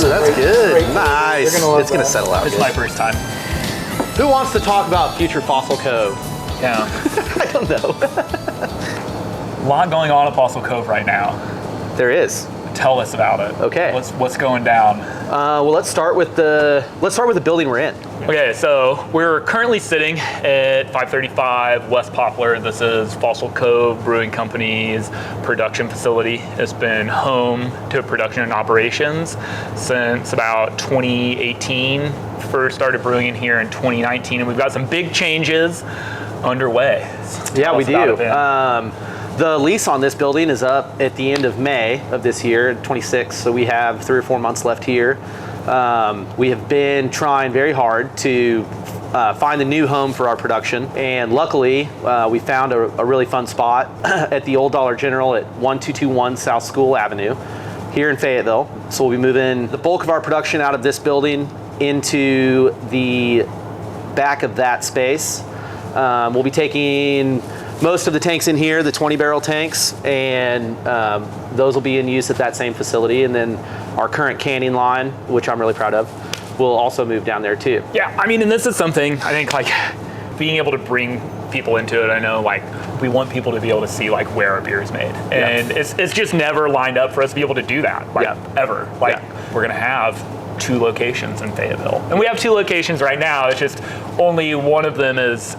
that's good. Great. Nice. You're gonna love It's going to that. settle out It's good. my first time. Who wants to talk about future Fossil Cove? Yeah. I don't know. A lot going on at Fossil Cove right now. There is. Tell us about it. Okay. What's going down? Well, let's start with the building we're in. Okay, so we're currently sitting at 535 West Poplar. This is Fossil Cove Brewing Company's production facility. It's been home to production and operations since about 2018. First started brewing in here in 2019, and we've got some big changes underway. Yeah, we do. It, The lease on this building is up at the end of May of this year, 26. So we have 3 or 4 months left here. We have been trying very hard to find a new home for our production, and luckily we found a really fun spot at the old Dollar General at 1221 South School Avenue here in Fayetteville. So we'll be moving the bulk of our production out of this building into the back of that space. We'll be taking most of the tanks in here, the 20-barrel tanks, and those will be in use at that same facility. And then our current canning line, which I'm really proud of, will also move down there too. Yeah, I mean, and this is something I think, like, being able to bring people into it. I know, like, we want people to be able to see, like, where our beer is made, and it's just never lined up for us to be able to do that, like, ever. Like, we're gonna have 2 locations in Fayetteville, and we have 2 locations right now. It's just only one of them is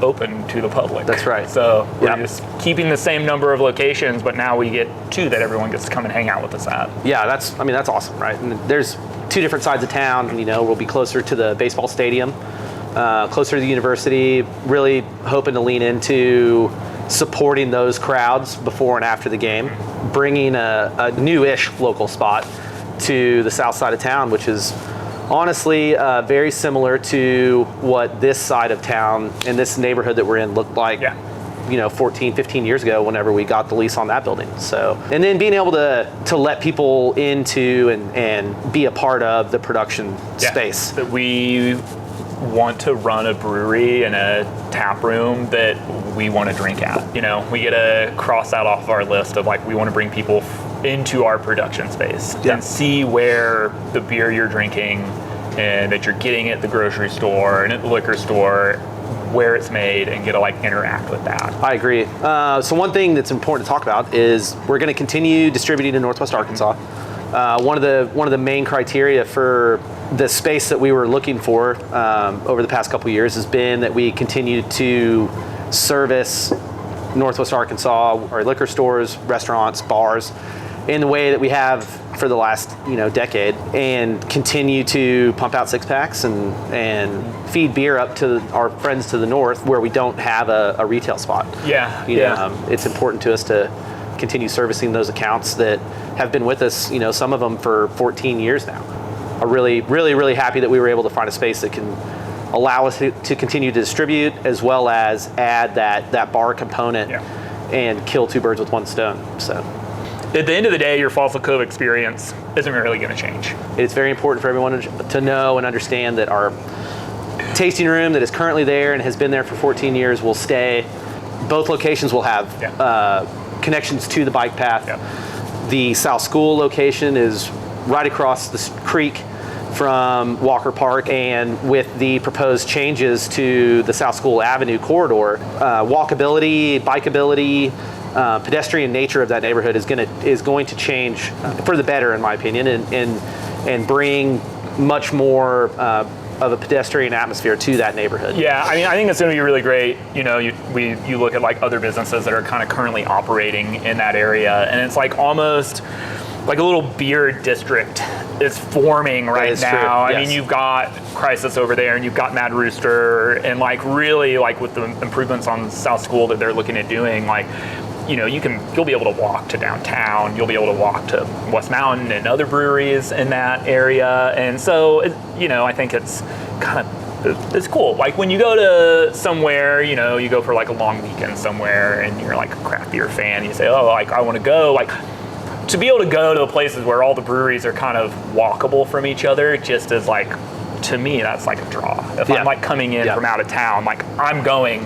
open to the public. That's right. So we're just keeping the same number of locations, but now we get 2 that everyone gets to come and hang out with us at. Yeah, that's awesome, right? And there's 2 different sides of town. You know, we'll be closer to the baseball stadium, closer to the university, really hoping to lean into supporting those crowds before and after the game, bringing a new-ish local spot to the south side of town, which is honestly very similar to what this side of town and this neighborhood that we're in looked like, you know, 14, 15 years ago whenever we got the lease on that building. So, and then being able to let people into and be a part of the production space. That we want to run a brewery and a tap room that we want to drink at. You know, we get to cross that off of our list of, like, we want to bring people into our production space and see where the beer you're drinking and that you're getting at the grocery store and at the liquor store, where it's made, and get to, like, interact with that. I agree. So one thing that's important to talk about is we're going to continue distributing in Northwest Arkansas. One of the main criteria for the space that we were looking for over the past couple of years has been that we continue to service Northwest Arkansas, our liquor stores, restaurants, bars, in the way that we have for the last decade, and continue to pump out 6-packs and feed beer up to our friends to the north where we don't have a retail spot. It's important to us to continue servicing those accounts that have been with us, some of them for 14 years now. I'm really, really, really happy that we were able to find a space that can allow us to continue to distribute, as well as add that bar component and kill 2 birds with 1 stone. So at the end of the day, your Fossil Cove experience isn't really going to change. It's very important for everyone to know and understand that our tasting room that is currently there and has been there for 14 years will stay. Both locations will have connections to the bike path. The South School location is right across the creek from Walker Park, and with the proposed changes to the South School Avenue corridor, walkability, bikeability, pedestrian nature of that neighborhood is going to change for the better, in my opinion, and bring much more of a pedestrian atmosphere to that neighborhood. Yeah, I mean, I think it's going to be really great. You look at, like, other businesses that are kind of currently operating in that area, and it's like almost like a little beer district is forming right now. I mean, you've got Crisis over there, and you've got Mad Rooster, and, like, really, like, with the improvements on South School that they're looking at doing, like, you'll be able to walk to downtown, you'll be able to walk to West Mountain and other breweries in that area. And so, I think it's kind of, it's cool. Like, when you go to somewhere, you go for, like, a long weekend somewhere, and you're, like, a craft beer fan, you say, oh, like, I want to go, like, to be able to go to the places where all the breweries are kind of walkable from each other, just as, like, to me, that's like a draw. If I'm, like, coming in from out of town, like, I'm going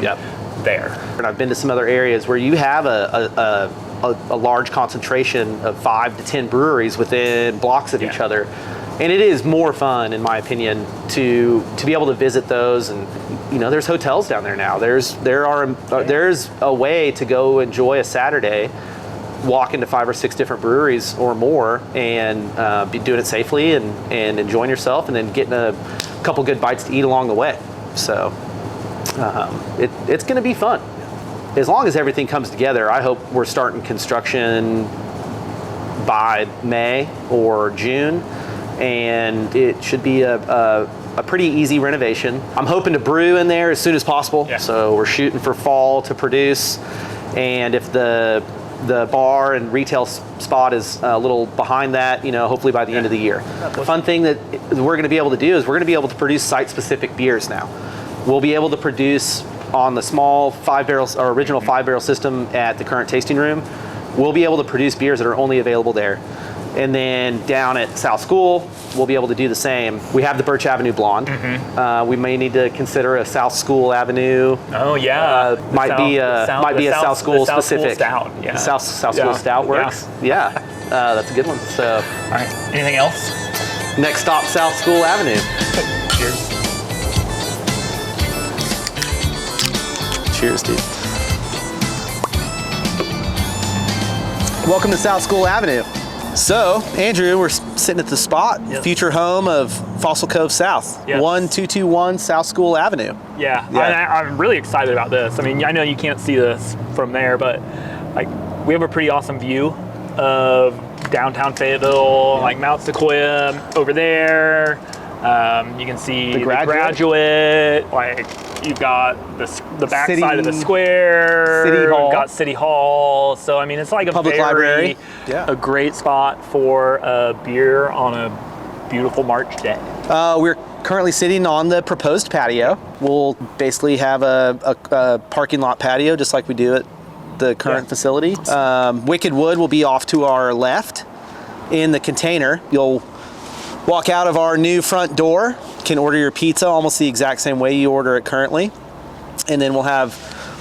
there. And I've been to some other areas where you have a large concentration of 5 to 10 breweries within blocks of each other. And it is more fun, in my opinion, to be able to visit those. And there's hotels down there now. There's a way to go enjoy a Saturday, walk into 5 or 6 different breweries or more, and be doing it safely and enjoying yourself, and then getting a couple good bites to eat along the way. So it's going to be fun. As long as everything comes together, I hope we're starting construction by May or June, and it should be a pretty easy renovation. I'm hoping to brew in there as soon as possible. Yeah. So we're shooting for fall to produce, and if the bar and retail spot is a little behind that, hopefully by the end of the year. The fun thing that we're going to be able to do is we're going to be able to produce site-specific beers now. We'll be able to produce on the small 5-barrel or original 5-barrel system at the current tasting room. We'll be able to produce beers that are only available there. And then down at South School, we'll be able to do the same. We have the Birch Avenue Blonde. We may need to consider a South School Avenue. Oh yeah, Might be a South School specific. South School Stout. Yeah. South School Stout works. Yeah, that's a good one. So, all right. Anything else? Next stop, South School Avenue. Cheers. Cheers, dude. Welcome to South School Avenue. So, Andrew, we're sitting at the spot, future home of Fossil Cove South, 1221 South School Avenue. Yeah. I'm really excited about this. I mean, I know you can't see this from there, but we have a pretty awesome view of downtown Fayetteville, like Mount Sequoia over there. You can see the Graduate. You've got the back side of the square. City Hall. You've got City Hall. So, I mean, it's like a public library. Yeah. A great spot for a beer on a beautiful March day. We're currently sitting on the proposed patio. We'll basically have a parking lot patio, just like we do at the current facility. Wicked Wood will be off to our left in the container. You'll walk out of our new front door, can order your pizza almost the exact same way you order it currently. And then we'll have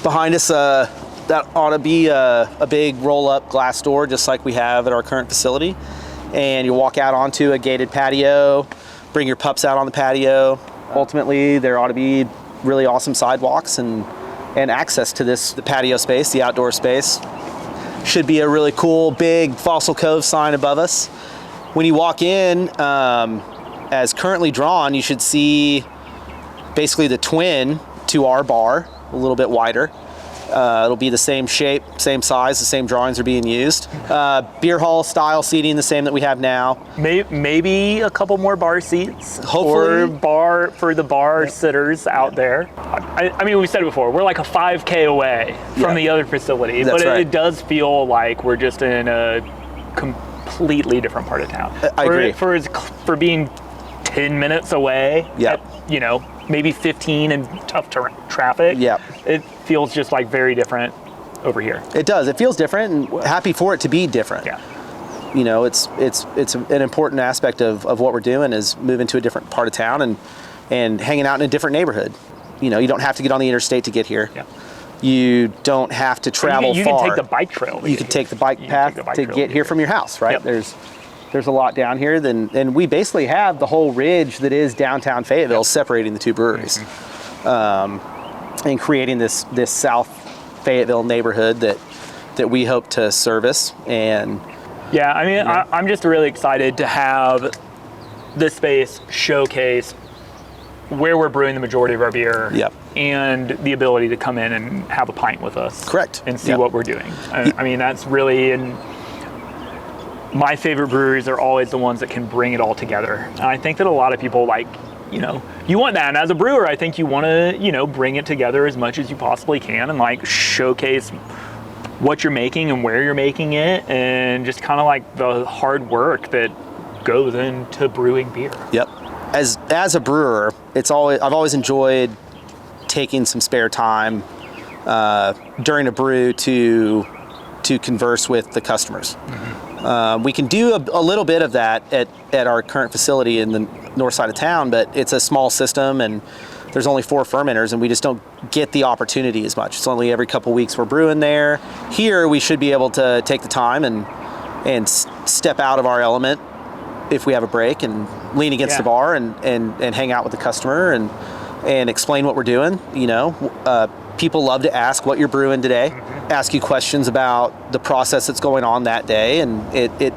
behind us, that ought to be a big roll-up glass door, just like we have at our current facility. And you walk out onto a gated patio, bring your pups out on the patio. Ultimately, there ought to be really awesome sidewalks and access to the patio space, the outdoor space. Should be a really cool, big Fossil Cove sign above us. When you walk in, as currently drawn, you should see basically the twin to our bar, a little bit wider. It'll be the same shape, same size, the same drawings are being used. Beer hall style seating, the same that we have now. Maybe a couple more bar seats. Hopefully. For the bar sitters out there. I mean, we said it before, we're like a 5K away from the other facility, but it does feel like we're just in a completely different part of town. I agree. For being 10 minutes away, maybe 15 in tough traffic, it feels just like very different over here. It does. It feels different, and happy for it to be different. Yeah. It's an important aspect of what we're doing is moving to a different part of town and hanging out in a different neighborhood. You don't have to get on the interstate to get here. Yeah. You don't have to travel far. You can take the bike trail. You can take the bike path to get here from your house, right? Yep. There's a lot down here, and we basically have the whole ridge that is downtown Fayetteville separating the two breweries, and creating this South Fayetteville neighborhood that we hope to service. And I'm just really excited to have this space showcase where we're brewing the majority of our beer. Yep. And the ability to come in and have a pint with us. Correct. And see what we're doing. I mean, that's really, and my favorite breweries are always the ones that can bring it all together. And I think that a lot of people you want that. And as a brewer, I think you want to, bring it together as much as you possibly can and showcase what you're making and where you're making it, and just kind of the hard work that goes into brewing beer. Yep. As a brewer, I've always enjoyed taking some spare time during a brew to converse with the customers. We can do a little bit of that at our current facility in the north side of town, but it's a small system and there's only 4 fermenters, and we just don't get the opportunity as much. It's only every couple weeks we're brewing there. Here we should be able to take the time and step out of our element if we have a break and lean against the bar and hang out with the customer and explain what we're doing. People love to ask what you're brewing today, ask you questions about the process that's going on that day, and it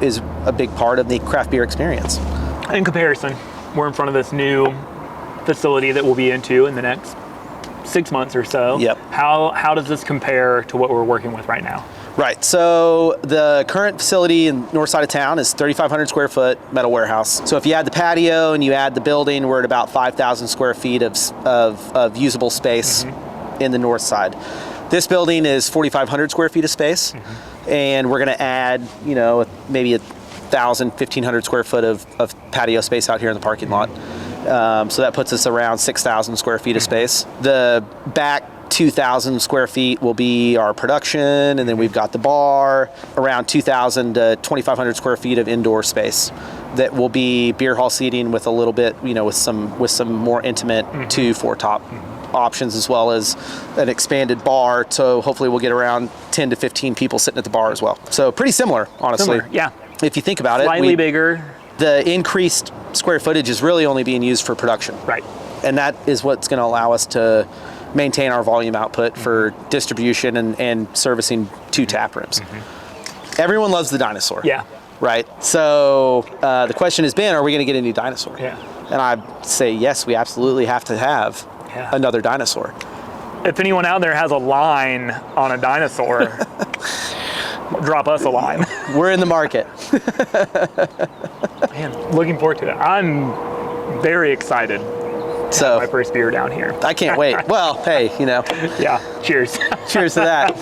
is a big part of the craft beer experience. In comparison, we're in front of this new facility that we'll be into in the next 6 months or so. Yep. How does this compare to what we're working with right now? Right. So the current facility in north side of town is 3,500 square foot metal warehouse. So if you add the patio and you add the building, we're at about 5,000 square feet of usable space in the north side. This building is 4,500 square feet of space, and we're going to add, maybe 1,000, 1,500 square foot of patio space out here in the parking lot. So that puts us around 6,000 square feet of space. The back 2,000 square feet will be our production, and then we've got the bar, around 2,000 to 2,500 square feet of indoor space that will be beer hall seating with a little bit, with some more intimate 2-4 top options, as well as an expanded bar. So hopefully we'll get around 10 to 15 people sitting at the bar as well. So pretty similar, honestly. Similar, yeah. If you think about it. Slightly bigger. The increased square footage is really only being used for production. Right. And that is what's going to allow us to maintain our volume output for distribution and servicing 2 tap rooms. Everyone loves the dinosaur. Yeah. Right? So the question has been, are we going to get a new dinosaur? Yeah. And I say, yes, we absolutely have to have another dinosaur. If anyone out there has a line on a dinosaur, drop us a line. We're in the market. Man, looking forward to it. I'm very excited. So my first beer down here. I can't wait. Well, hey, Yeah, cheers. cheers to that.